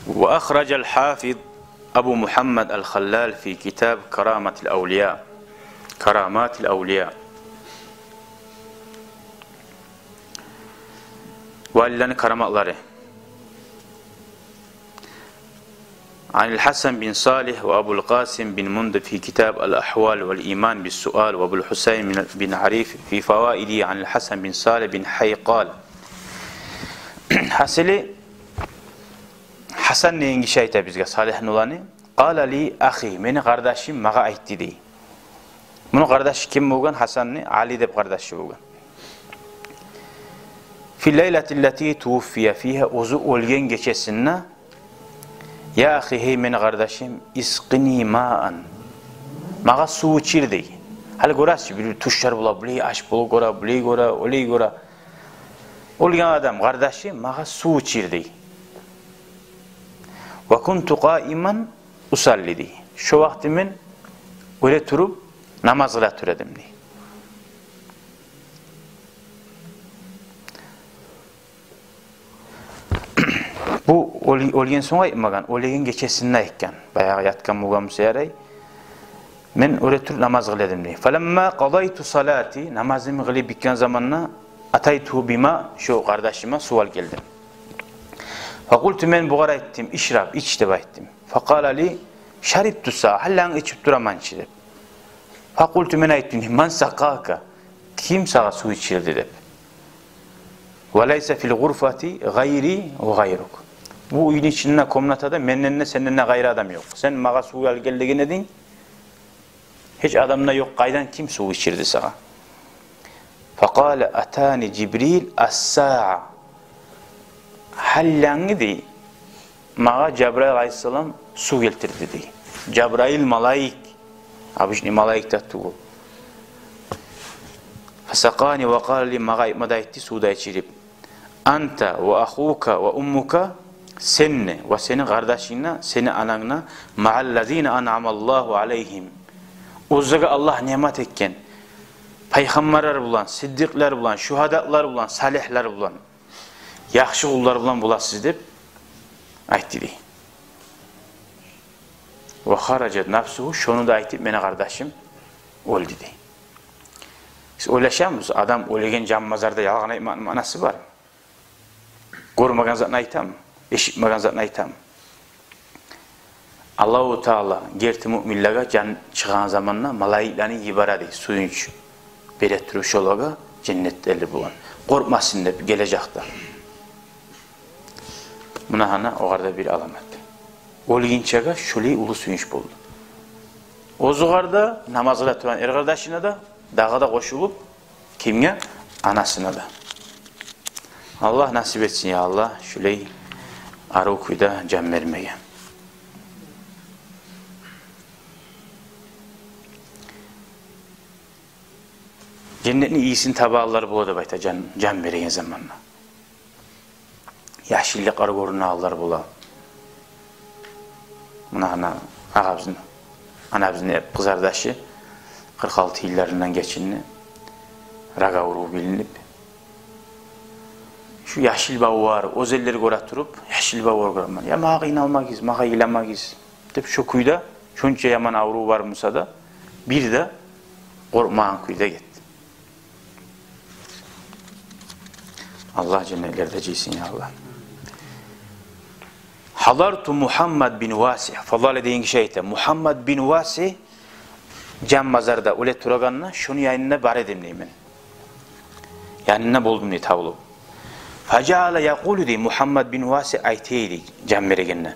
وأخرج الحافظ أبو محمد الخلال في كتاب كرامة الأولياء كرامات الأولياء وألن كراماتları عن الحسن بن صالح وأبو القاسم بن مندى في كتاب الأحوال والإيمان بالسؤال وأبو الحسين بن عريف في فوائده عن الحسن بن صالح بن حي قال Hasan neyin şeyte bizge Salih'in olanı? Qala li ahi, meni kardeşim mağa aytdı dey. Bunun kardeşi kim bolgan? Hasan'ni Ali deb kardeşi bolgan. Fi leyletillati tuwfiya fiha, ozu olgen geçesinde ya ahi, hey meni kardeşim isqini ma'an, mağa su içir dey. Hali görasçı bir tuşlar bula, bulay aş bulu gora, bulay gora, olay gora. Olgen adam kardeşi mağa su içir dey. Ve kuntu qaiman usalli. Şu vaktimin öyle turup namaz kıla türedim diye. Bu olgen soňa aytmagan, olgen geçesinde aytgan. Bayağı yatkan bolgam seyaray. Men öyle tur namaz kıladım diye. Falamma qadaytu salati, namazımı kılıp bitken zamanla ataytu bima, şu kardeşime sual geldim. Fakultu men buğara ettim, işrab, iç de ettim. Fakala li, şariptu sağa, hallan içip duraman içirip. Fakultu men ettim, man sakaka, kim sağa su içirdi de. Ve leyse fil gurfati gayri ve gayruk. Bu uyun içinde komnatada mennenne seninle gayrı adam yok. Sen mağa su geldiğin edin, hiç adamla yok, kaydan kim su içirdi sağa. Fakala atani Cibril as-sa'a. Hallanı dey, mağa Cebrail aleyhisselam su getirdi dey. Cebrail malaik, abişni malaik tattu. Fasakani ve qali mağa imada etti suda içirip. Anta ve ahuka ve ummuka senne ve senin kardeşinle, senin ananla ma'allazine an'amallahu aleyhim. Ozaga Allah nimet ekken, peygamberler bulan, siddiqler bulan, şuhadalar bulan, salihler bulan. Yaxşı qullar bilan bulasız deb aytdı dey. Ve haracet nafsuhu, şonu da aytib meni kardeşim öldü dey. Siz oylaşamız, adam ölegen can mazarda yalğan aytmanın manası var. Görmegen zatını aytam, eşitmegen zatını aytam. Allahu Teala gerti müminlerge can çıkan zamanla malaiklerini yibara dey, suyunç berettiruş olaga cennetleri bulan. Korkmasın deb gelecekte. Buna hana o kadar bir alamet. Olginçaga şuli ulu suyunç buldu. O zugarda namazla turan er kardeşine de dağda koşulup kimge? Anasına da. Allah nasip etsin ya Allah şuli arukuyda can vermeye. Cennetin iyisini tabağları buladı bayta can vereyim zamanla. Yaşillik argoruna allar bula. Buna anabizin kız kardeşi 46 yıllarından geçinli raga uruğu bilinip şu yaşil bağı var, o zelleri göre turup yaşil bağı var görmen. Ya mağa inalmagiz, mağa ilamagiz. Dep şu kuyda, şunca yaman avruğu var Musa'da, bir de korkmağın kuyda gitti. Allah cennetlerde ceysin ya Allah. Hadartu Muhammed bin Vasih. Fadale deyin şeyte. Muhammed bin Vasih can mazarda öyle turaganla şunu yayınına bar edeyim ben. Yanına buldum diye tavlu. Facala yaqulu di Muhammed bin Vasih ayteydi can veregenine.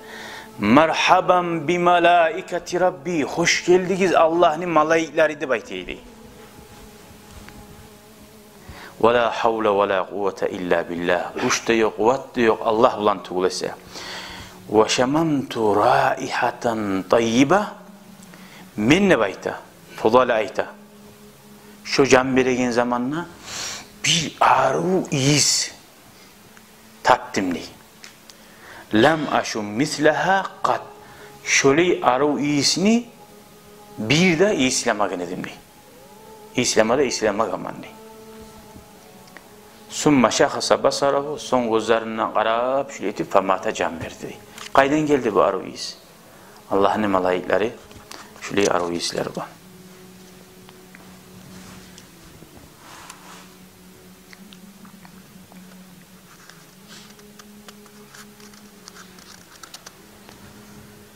Merhaban bi malaikati Rabbi. Hoş geldiniz Allah'ın malaikleri de ayteydi. Ve la havle ve la kuvvete illa billah. Güç de yok, kuvvet de yok. Allah ulan tuğlese. Ve şemamtu raihatan tayyiba minne bayta. Fudala ayta. Şu can beregen zamanla bir aru iz tattım diye. Lam aşum mislaha kat. Şöyle aru izini bir de İslam'a gönderdim diye. İslam'a gaman diye. Summa şahasa basarahu, son gözlerinden qarab şöyle etip famata can verdi. Qaydan geldi bu arı iyisi? Allah'ın malayikleri şöyle arı iyisileri var.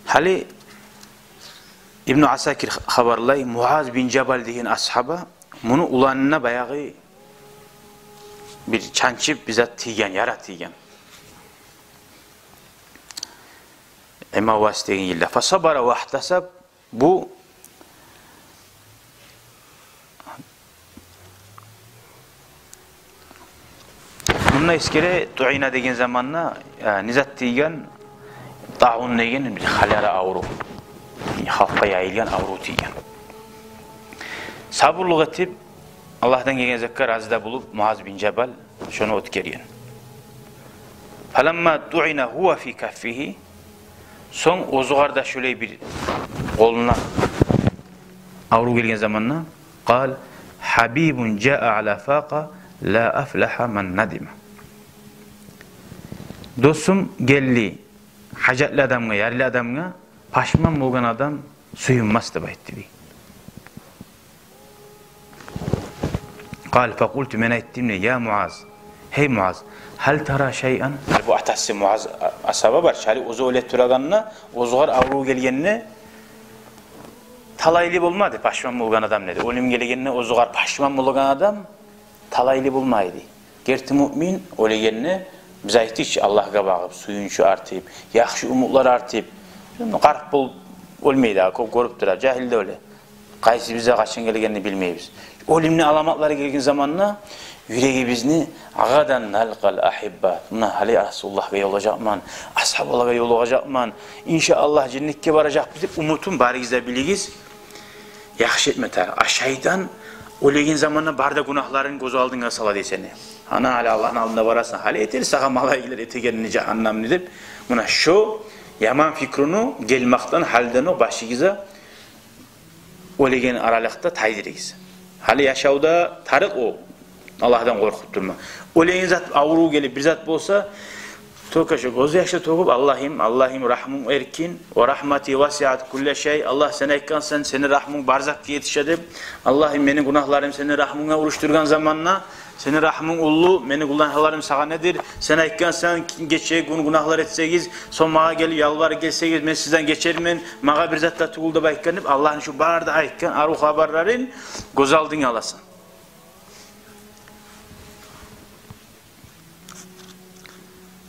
Hali İbn Asakir haberlay Muaz bin Cebel deyin ashaba bunu ulanına bayağı bir çançıp bize tigen, yara tigen. Ema vasıtegin yilla. Fasabara ve ahtasab bu bununla iskere tu'ina degen zamanla nizat tigen ta'un degen bir halara avru. Halkka yayılgan avru tigen. Sabırlık etip Allah'tan gelgen zekka razıda bulup Muaz bin Cebel şunu ötkeriyen. Falamma tu'ina huwa fi kaffihi son ozuğarda şöyle bir koluna avru gelgen zamanla qal habibun ja'a ala faqa la aflaha man nadima. Dostum geldi hacatlı adamga, yarlı adamga paşman bolgan adam suyunmaz deb aytdı. Qal faqultu men aytdim ne ya Muaz. Hey Muaz, hal tara şey'an? Bu atası Muaz asaba var. Şali ozu öyle turaganına, ozuğar avru gelgenine talaylı bulmadı. Paşman bolgan adam dedi. Ölüm gelgenine ozuğar paşman bolgan adam talaylı bulmaydı. Gerti mümin ölegenine biz aytdık Allah'a bağıp, suyunçu artıp, yaxşı umutlar artıp, qarp bol ölmeydi, görüp durar, cahil de öyle. Qaysi bize kaçın gelgenini bilmeyiz. Ölümlü alamatları gelgen zamanla yüreği bizni agadan nalqal ahibbat. Buna hali Resulullah'a yol olacakman, ashabullah'a yol olacakman, inşallah cennetke varacak bizim umutun barigize biligiz. Yaxşı etmetar. Aşağıdan ölegen zamanla barda günahların göz aldığına sala deseni. Ana hala Allah'ın aldığında varasın. Hali etir sağa malayikler etegenini cehannam edip buna şu yaman fikrini gelmaktan halden o başıgize ölegen aralıkta taydirigiz. Hali yaşavda tarık o. Allah'tan korkup durma. Ölegen zat avru gelip bir zat bolsa tokaşı gözü yaşlı tokup Allah'ım rahmun erkin ve rahmeti vasiat kulle şey. Allah sen ekkansan seni rahmun barzak diye yetişedip Allah'ım benim günahlarım seni rahmuna uruşturgan zamanla senin rahmun ullu, meni günahlarım sağa nedir? Sen ekkansan geçeceği günahlar etsegiz, son mağa gelip yalvar gelsegiz, ben sizden geçerim, mağa bir zatla tuğulda baykanıp Allah'ın şu barda aykan, aruh haberlerin göz aldın alasın.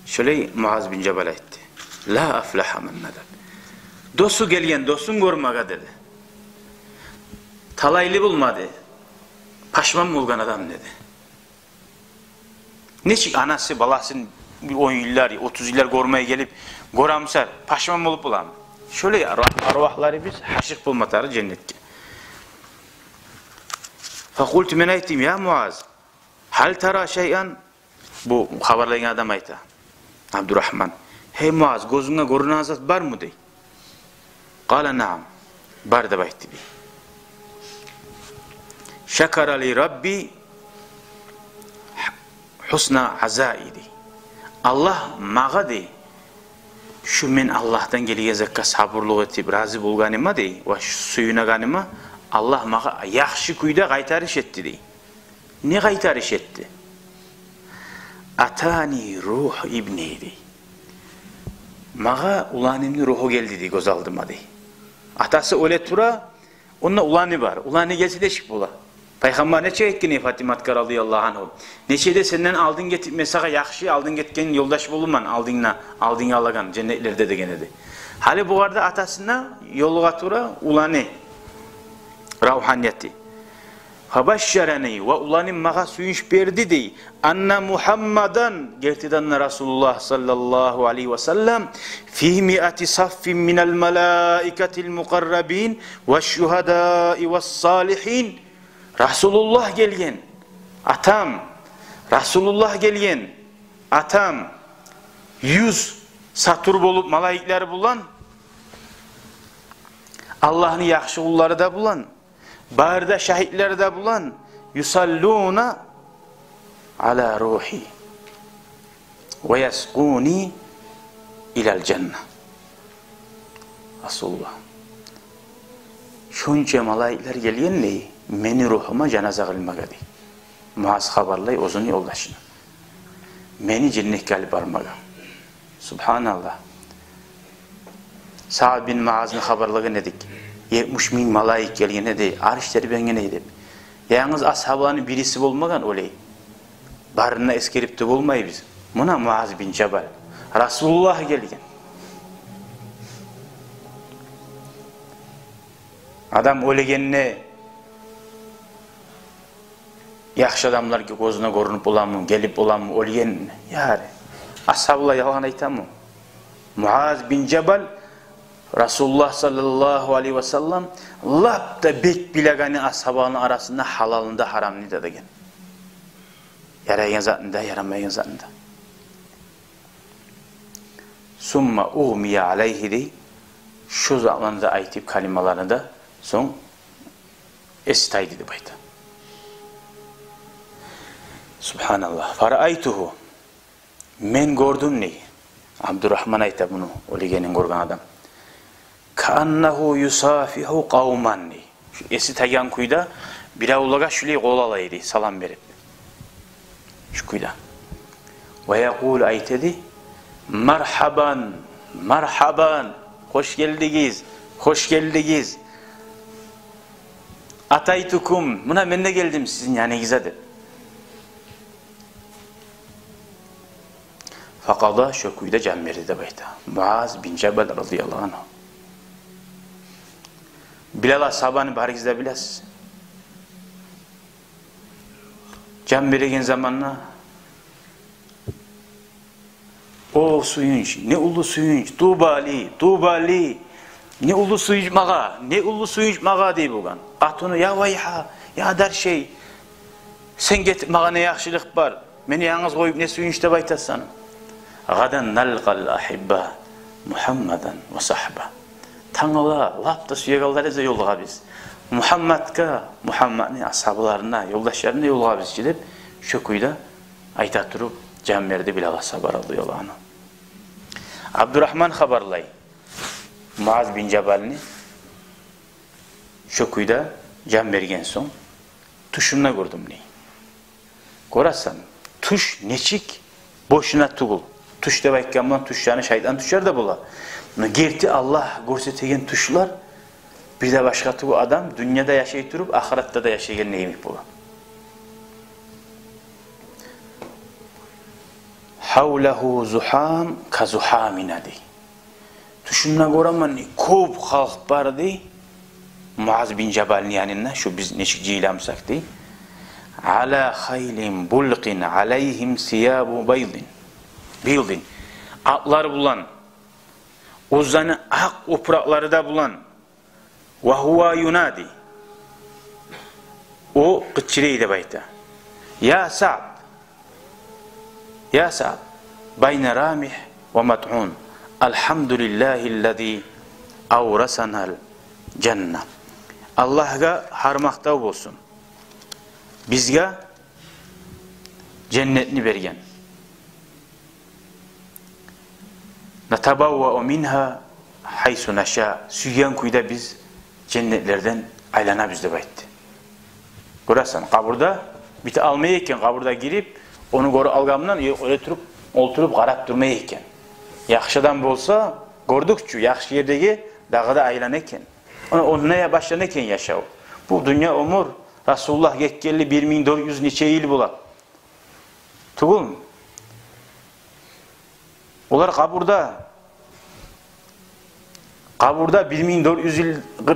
Şöyle Muaz bin Cebel etti. La aflaha men nadab. Dostu gelgen, dostun görmeye dedi. Talaylı bulmadı. Paşman bulgan adam dedi. Neçik anası balasın 10 yıllar, 30 yıllar görmeye gelip goramsar, paşman bulup bulan. Şöyle arvahları biz haşık bulmatarı cennetke. Fakultu men ayttim ya Muaz. Hal tara şey'an? Bu haberleyen adam ayta. Abdurrahman. Hey Muaz, gözüne görünen zat var mı dey? Kala naam. Bar da baytti bi. Şakara li Rabbi husna azaidi. Allah mağa dey. Şu men Allah'tan geliye zakka sabırlık etip razı bulganıma dey. Ve suyuna ganıma Allah mağa yaxşı kuyda qaytarış etti dey. Ne qaytarış etti? Atani ruh ibni dey. Mağa ulanimli ruhu geldi dey, göz aldıma dey. Atası öyle tura, onunla ulanı var. Ulanı gelse de şık bula. Peygamber neçe etkini Fatimatkar radıyallahu anhu. Neçe de senden aldın getip mesela yaxşı aldın getken yoldaş bulunman aldın alagan cennetlerde de gene de. Hali bu arada atasına yolu tura ulanı ruhaniyeti. Habaşşereni ve ulanım mağa suyunç berdi dey. Anna Muhammadan gertidanna Resulullah sallallahu aleyhi ve sellem fi mi'ati saffin minel melaiketil mukarrabin ve şuhadai ve salihin. Resulullah gelgen atam, Resulullah gelgen atam 100 satur bolup malaikler bulan Allah'ın yaxşı kulları da bulan barda şahitler de bulan yusalluna ala ruhi ve yasquni ilal cennet. Rasulullah. Şunca malaikler gelyen neyi? Meni ruhuma cenaze kılmaga dey. Muaz habarlay ozun yoldaşına. Meni cennet gelip barmaga. Subhanallah. Sa'd bin Muaz'ın habarlığı nedik? 70 bin malaik gelgene dey. Arşleri bengene edip. Yalnız ashablarının birisi olmagan olay. Barına eskerip de olmayı biz. Buna Muaz bin Cebel. Rasulullah gelgen. Adam ölegenine yaxşı adamlar ki gözüne görünüp olamı, gelip olamı, ölgen yani. Ashabullah yalan aytamı. Muaz bin Cebel Resulullah sallallahu aleyhi ve sellem lap da bek bilegani ashabının arasında halalında haramını da degen. Yarayan zatında, yaramayan zatında. Summa uğmiye aleyhi dey. Şu zamanda aytip kalimalarını da son estay dedi bayta. Subhanallah. Fara'aytuhu. Men gördüm neyi? Abdurrahman ayta bunu. Oligenin görgen adam. Kaannahu yusafihu qavman neyi? Şu esi tayan kuyda bir avlaga şüley kol alaydı. Salam verip. Şu kuyda. Ve yekul aytedi. Merhaban. Merhaban. Hoş geldiniz. Hoş geldiniz. Ataytukum. Buna ben de geldim sizin yanınıza de. Fakada şokuyda can verdi de bayta. Muaz bin Cebel radıyallahu anh. Bilal ashabanı barigizde bilasiz. Can verigen zamanla o suyunç, ne ulu suyunç, Tubali, Tubali, ne ulu suyunç mağa, ne ulu suyunç mağa deyip oğan. Katunu ya vayha, ya der şey, sen get mağa ne yaxşılık var, beni yalnız koyup ne suyunç de baytasan. Gadan nalqal ahibba Muhammadan ve sahba. Tanrıla, lapta suyagallar eze yolluğa biz. Muhammed'in ashablarına, yoldaşlarına yolluğa biz gidip, şokuyla ayta turup, can verdi Bilal ashabar radıyallahu anh. Abdurrahman habarlay Muaz bin Cebel'ni şokuyda can vergen son tuşuna gördüm neyi. Korasan tuş neçik boşuna tugul. Tuş da bakkamdan tuşlarını şeytan tuşlar da bula. Gerti Allah göstergen tuşlar bir de başka tuğu adam dünyada yaşayıp durup ahirette de yaşayan neymiş bu? Havlehu zuham ka zuhamina dey. Tuşuna göremen kop halk var dey. Muaz bin Cebel'in yanına şu biz neçik cilamsak dey. Ala haylin bulqin aleyhim siyabu baydin. Bildin. Atlar bulan. Uzanı ak oprakları da bulan. Ve huva yunadi. O kıçırıydı bayta. Ya Sa'd. Ya Sa'd. Bayne ramih ve mat'un. Elhamdülillahillezî avrasanal cennet. Allah'a harmakta olsun. Bizge cennetini bergen. Natabavva minha haysu nasha. Süyyan kuyda biz cennetlerden aylana bizde baytti. Görürsen kaburda bir de almaya iken kaburda girip onu goru algamdan öyle oturup qarap durmaya iken. Yaxşı adam bolsa gördükçü yaxşı yerdeki dağda aylana iken. Onunla başlana iken yaşav. Bu dünya umur Resulullah gekkelli 1400 neçe yıl bula. Tugul mu? Onlar kaburda 1400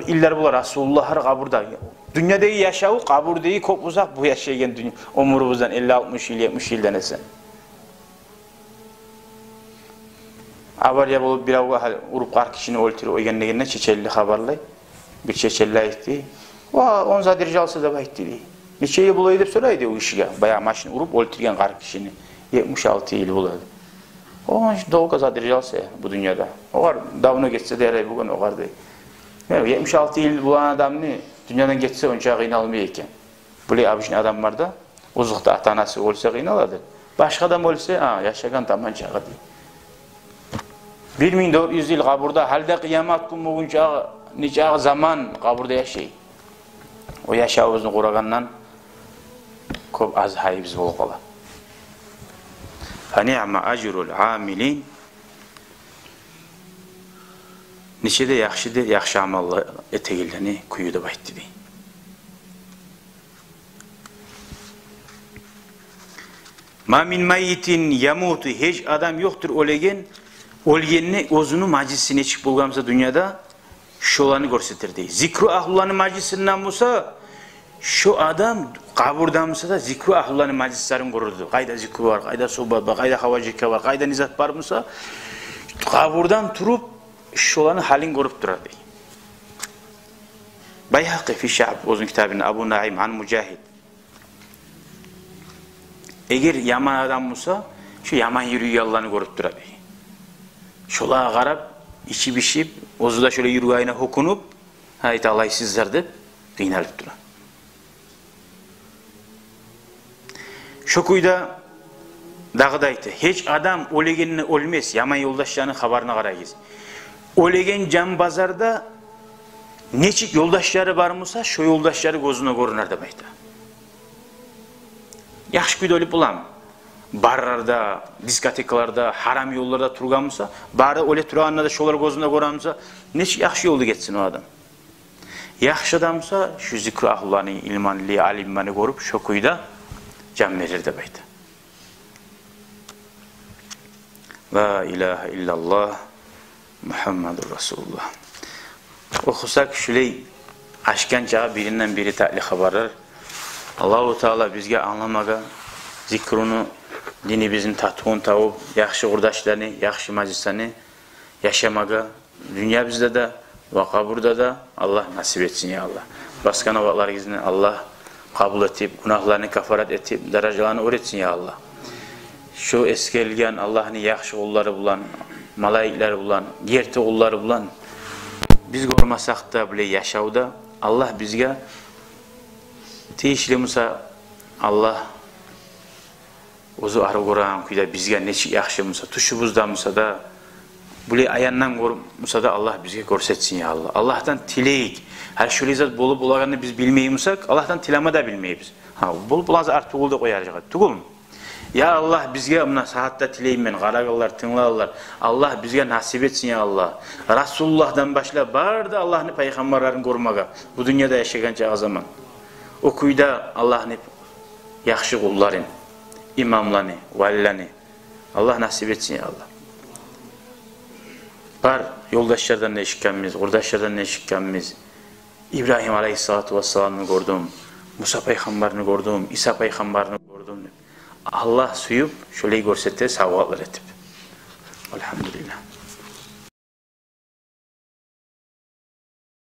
iller bular Resulullah'lar kaburda. Dünyadaki yaşağı kaburdaki çok uzak bu yaşayan dünya. Umurumuzdan 50-60 yıl 70 yıldan esen. Avarya bulup bir avga urup kar kişini öldürüp o genine çeçelli haberlay. Bir çeçelli ayıttı. On zadirci alsa da bayıttı. Neçeyi bulayı deyip söyleydi o işe. Bayağı maşını urup öldürgen kar kişini. 76 yıl buladı. O doğu kazadirci alsa bu dünyada. O var davuna geçse de bugün o var değil. 76 yıl bulan adam ne? Dünyadan geçse onca kıynalmayayken. Böyle abişin adam var da uzakta atanası olsa kıynaladı. Başka adam olsa yaşayan tamam çağı değil. 1400 yıl kaburda, halde kıyamet günü nice zaman kaburda yaşay. O yaşabızını kuragandan köp az haybiz bolup kala. Fani'ma ajrul amilin. Niçede yaxşı amallı etegilini kuyuda baytdı deyin. Ma min mayitin yamutu, hiç adam yoktur ölgenini özünü majlisine çık bulgamsa dünyada şolanı görsetir deyin. Zikru ahlullah'ın majlisinden olsa şu adam kaburdansa da zikru ahlullah'ın majlislerini görürdü. Kayda zikru var, kayda sohbet var, kayda havacika var, kayda nizat var mısa kaburdan turup şolanı halin görüp durar deyin. Bayhaqi fi Şa'b o'zun kitabında Abu Naim an Mujahid. Eğer yaman adam olsa şu yaman yürüyallarını görüp durar deyin. Şolağa qarab, içi bişip, ozu da şöyle yürüyayına hokunup, hayt Allah sizler de qiynalip durar. Şu kuyda dağıdaydı. Hiç adam ölegenine ölmez, yaman yoldaşlarının haberine qarayız. Ölegen can bazarda neçik yoldaşları var mısa, şu yoldaşları gözüne görünür demeykte. Yaxşı kuyda ölüp bulam. Barlarda, diskotekalarda, haram yollarda turganmısa, bari öyle turağında da şolar gözüne görünmüsa, neçik yaxşı yolda geçsin o adam. Yaxşı adamsa, şu zikru ahlullah'ın ilmanlı, alimmanı görüp, şu kuyda can verir demeykte. La ilahe illallah Muhammedur Resulullah. Okusak şuley aşkan çağı birinden biri ta'li haberler. Allahu Teala bizge anlamaga, zikrunu, dini bizim tatığın tavub, yaxşı kurdaşlarını, yaxşı majlislerini yaşamaga, dünya bizde de ve kaburda da Allah nasip etsin ya Allah. Başka navalar izniyle Allah kabul etip, günahlarını kafarat etip, derecelarını öğretsin ya Allah. Şu eski elgen Allah'ın yaxşı kulları bulan, malaikler bulan, yerti kulları bulan, biz görmasak da bile yaşavda Allah bizge teyişli musa Allah ozu arı koran kuyda bizge neçi yaxşı musa, tuşubuzda musa da bile ayandan musa da Allah bizge görsetsin ya Allah. Allah'tan tileyik. Her şöyle zat bolup olağını biz bilmeyimsak Allah'tan tilama da bilmeyiz. Bolup olağınızı artık tuğulda koyaracak. Tuğul mu? Ya Allah bizge buna saatte tileyim ben, qaraqallar, tınlallar. Allah bizge nasip etsin ya Allah. Resulullah'dan başla barda Allah'ın peygamberlerini korumaga. Bu dünyada yaşayan çağı zaman. O kuyda Allah'ın yaxşı kulların, imamlarını, valilani. Allah nasip etsin ya Allah. Var yoldaşlardan ne eşikkenmiz, kurdaşlardan ne eşikkenmiz. İbrahim Aleyhissalatu Vesselam'ını gördüm, Musa peygamberini gördüm, İsa peygamberini gördüm. Allah suyup şöyle görsette savvallar etip. Elhamdülillah.